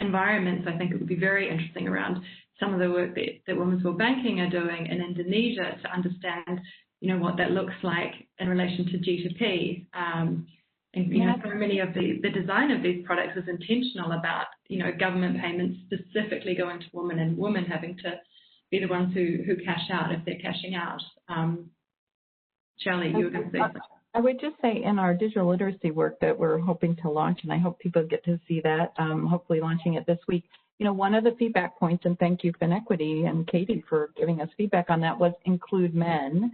environments. I think it would be very interesting around some of the work that Women's World Banking are doing in Indonesia to understand, what that looks like in relation to G2P. And, so many of the design of these products is intentional about, government payments specifically going to women and women having to be the ones who cash out if they're cashing out. Shelley, you were going to say something.
I would just say in our digital literacy work that we're hoping to launch, and I hope people get to see that, hopefully launching it this week, one of the feedback points, and thank you, FinEquity and Katie for giving us feedback on that, was include men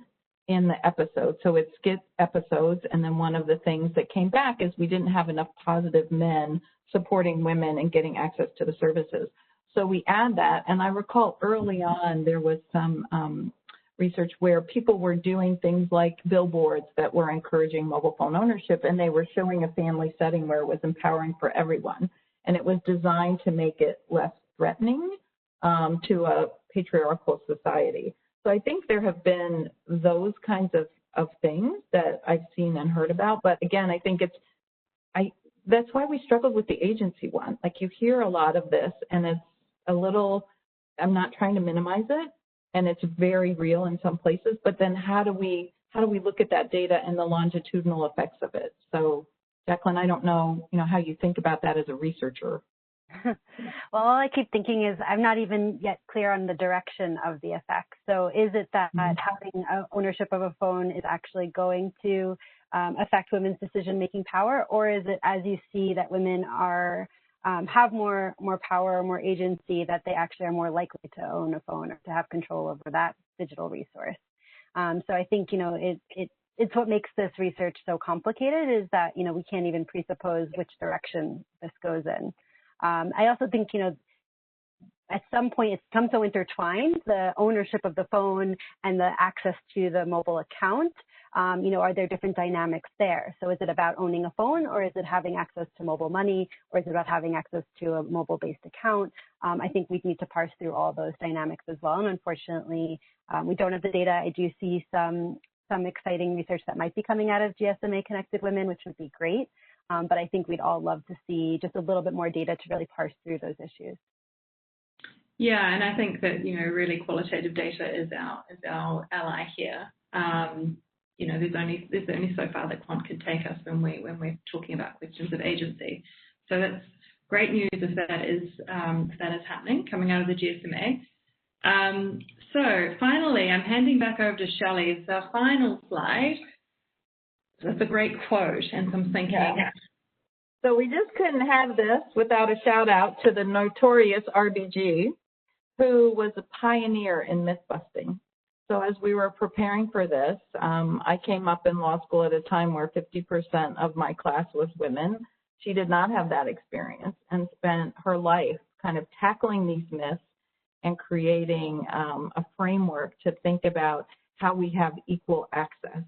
in the episode. So it's skit episodes, and then one of the things that came back is we didn't have enough positive men supporting women and getting access to the services. So we add that, and I recall early on there was some research where people were doing things like billboards that were encouraging mobile phone ownership, and they were showing a family setting where it was empowering for everyone. And it was designed to make it less threatening to a patriarchal society. So I think there have been those kinds of things that I've seen and heard about. But again, I think that's why we struggled with the agency one. Like, you hear a lot of this, and it's a little, I'm not trying to minimize it, and it's very real in some places, but then how do we look at that data and the longitudinal effects of it? So Jacqueline, I don't know, how you think about that as a researcher.
Well, all I keep thinking is I'm not even yet clear on the direction of the effects. So is it that having ownership of a phone is actually going to affect women's decision-making power, or is it, as you see, that women are have more power or more agency, that they actually are more likely to own a phone or to have control over that digital resource? So I think, it's what makes this research so complicated, is that, we can't even presuppose which direction this goes in. I also think, at some point it's become so intertwined, the ownership of the phone and the access to the mobile account. Are there different dynamics there? So is it about owning a phone, or is it having access to mobile money, or is it about having access to a mobile-based account? I think we need to parse through all those dynamics as well. And unfortunately, we don't have the data. I do see some exciting research that might be coming out of GSMA Connected Women, which would be great. But I think we'd all love to see just a little bit more data to really parse through those issues.
Yeah, and I think that, really qualitative data is our ally here. There's only so far that quant can take us when we're talking about questions of agency. So that's great news if that is happening, coming out of the GSMA. So finally, I'm handing back over to Shelley. It's our final slide. That's a great quote and some thinking.
Yeah. So we just couldn't have this without a shout out to the notorious RBG, who was a pioneer in myth busting. So as we were preparing for this, I came up in law school at a time where 50% of my class was women. She did not have that experience and spent her life kind of tackling these myths and creating a framework to think about how we have equal access.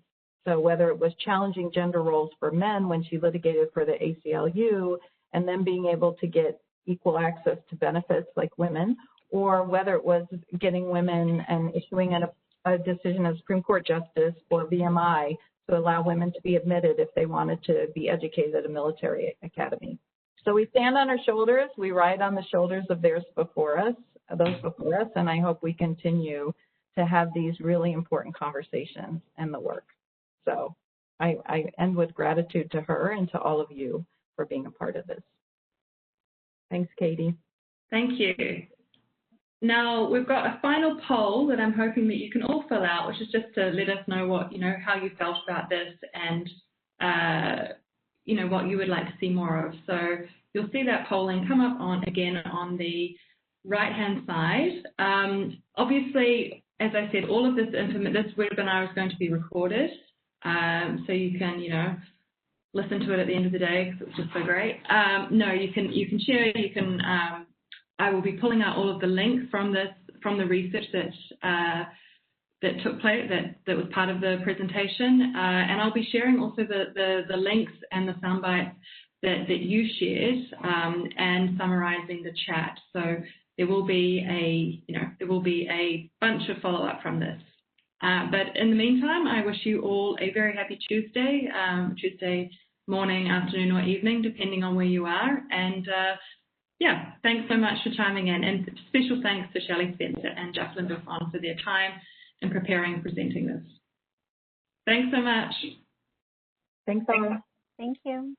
So whether it was challenging gender roles for men when she litigated for the ACLU, and then being able to get equal access to benefits like women, or whether it was getting women and issuing a decision as Supreme Court Justice for VMI to allow women to be admitted if they wanted to be educated at a military academy. So we stand on our shoulders, we ride on the shoulders of those before us, and I hope we continue to have these really important conversations and the work. So I end with gratitude to her and to all of you for being a part of this. Thanks, Katie.
Thank you. Now, we've got a final poll that I'm hoping that you can all fill out, which is just to let us know what, how you felt about this and, what you would like to see more of. So you'll see that polling come up on the right-hand side. Obviously, as I said, all of this webinar is going to be recorded. So you can, listen to it at the end of the day because it's just so great. No, you can share. You can. I will be pulling out all of the links from the research that took place, that was part of the presentation, and I'll be sharing also the links and the sound bites that you shared, and summarizing the chat. So there will be a bunch of follow up from this. But in the meantime, I wish you all a very happy Tuesday morning, afternoon, or evening, depending on where you are. And thanks so much for chiming in. And special thanks to Shelley Spencer and Jacqueline Buffon for their time in preparing and presenting this. Thanks so much.
Thanks, Anna.
Thank you.